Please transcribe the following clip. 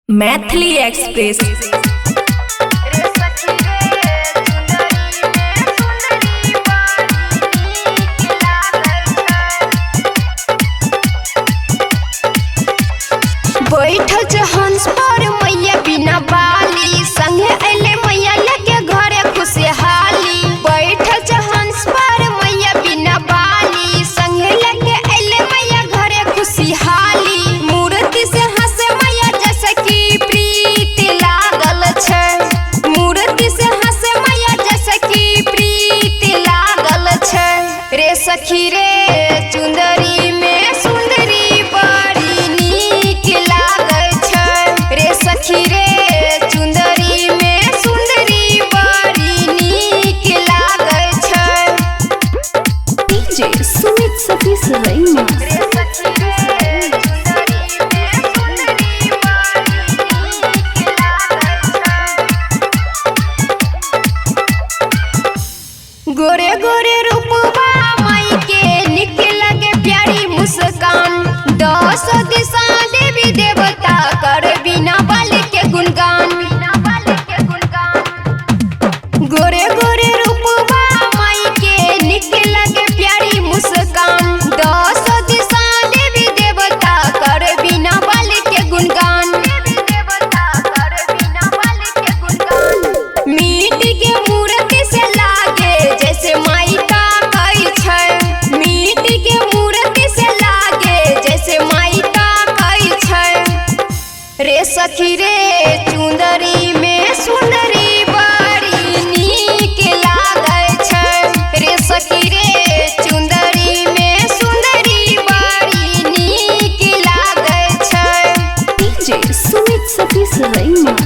Maithili express. बैठल छ हंस पर मैया बिना बाली, संगे अइले मैया लेके घरे खुशहाली। बैठल छ हंस पर मैया बिना बाली, संगे लेके अइले मैया घरे खुशहाली। मूर्ति से हंसे मैया जैसे की प्रीति लागल छै, मूर्ति से हंसे मैया जैसे की प्रीति लागल छै। रे सखी रे चुंदरी में सुंदरी बड़ी नीक लागै छै। रे सखी रे चुंदरी में सुंदरी बड़ी नीक लागै छै। डीजे सुमित सतीश रैना। रे सखी रे चुंदरी में सुंदरी बड़ी नीक लागै छै। गोरे गोरे रूपवा माई के निक लगे प्यारी मुस्कान। 10 दिशा देवी देवता कर बिना बल के गुणगान। गोरे गोरे रूपवा माई के निक लगे प्यारी मुस्कान। 10 दिशा देवी देवता कर बिना बल के गुणगान। मिट्टी के मूर्ति से लागे जैसे माई का कई छै। मिट्टी के मूर्ति से लागे जैसे माई का कई छै। रे सखी रे चुंदरी में सुंदरी बड़ी नीक लागै छै। रे सखी रे चुंदरी में सुंदरी बड़ी नीक लागै छै। डीजे सुमित सतीश रैना।